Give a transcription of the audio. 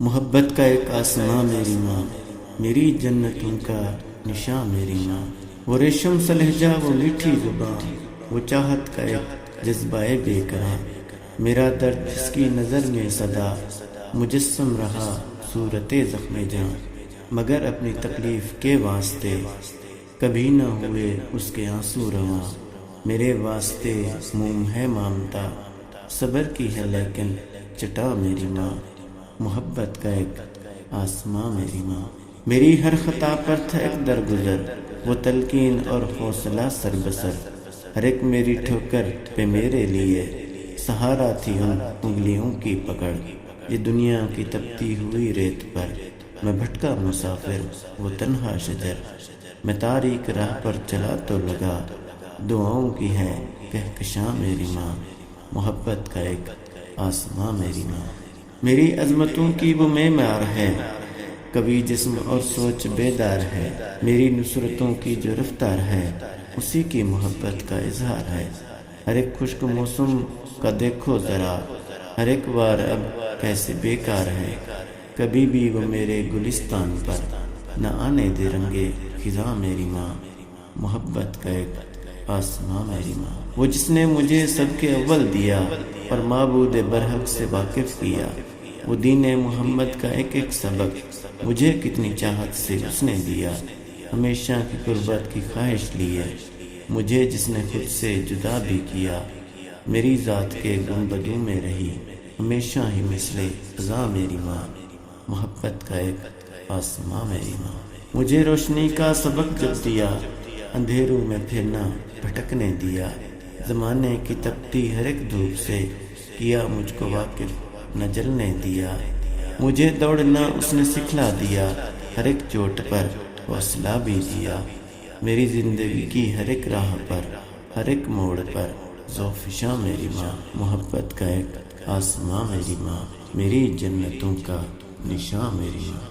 محبت کا ایک آسماں میری ماں، میری جنتوں کا نشاں میری ماں، وہ ریشم سا لہجہ، وہ میٹھی زبان، وہ چاہت کا ایک جذبہ بے قرار، میرا درد جس کی نظر میں صدا، مجسم رہا صورت زخم جاں، مگر اپنی تکلیف کے واسطے کبھی نہ ہوئے اس کے آنسو رواں، میرے واسطے موم ہے مامتا، صبر کی ہے لیکن چٹا میری ماں، محبت کا ایک آسماں میری ماں، میری ہر خطا پر تھا ایک درگزر، وہ تلقین اور حوصلہ سر بسر، ہر ایک میری ٹھوکر پہ میرے لیے سہارا تھی ان انگلیوں کی پکڑ، یہ دنیا کی تپتی ہوئی ریت پر میں بھٹکا مسافر، وہ تنہا شجر، میں تاریک راہ پر چلا تو لگا، دعاؤں کی ہے کہکشاں میری ماں، محبت کا ایک آسماں میری ماں، میری عظمتوں کی وہ معمار ہے، کبھی جسم اور سوچ بیدار ہے، میری نصرتوں کی جو رفتار ہے اسی کی محبت کا اظہار ہے، ہر ایک خشک موسم کا دیکھو ذرا، ہر ایک بار اب کیسے بیکار ہے، کبھی بھی وہ میرے گلستان پر نہ آنے دے رنگے خزاں میری ماں، محبت کا ایک آسماں میری ماں، وہ جس نے مجھے سب کے اول دیا اور معبود برحق سے واقف کیا، وہ دین محمد کا ایک ایک سبق مجھے کتنی چاہت سے اس نے دیا، ہمیشہ کی قربت کی خواہش لیے مجھے جس نے خود سے جدا بھی کیا، میری ذات کے گنبدوں میں رہی ہمیشہ ہی مثل خزاں میری ماں، محبت کا ایک آسماں میری ماں، مجھے روشنی کا سبق جب دیا، اندھیروں میں پھرنا بھٹکنے دیا، زمانے کی تپتی ہر ایک دھوپ سے کیا مجھ کو واقف نہ جلنے دیا، مجھے دوڑنا اس نے سکھلا دیا، ہر ایک چوٹ پر حوصلہ بھی دیا، میری زندگی کی ہر ایک راہ پر ہر ایک موڑ پر ذوفشاں میری ماں، محبت کا ایک آسماں میری ماں، میری جنتوں کا نشاں میری ماں۔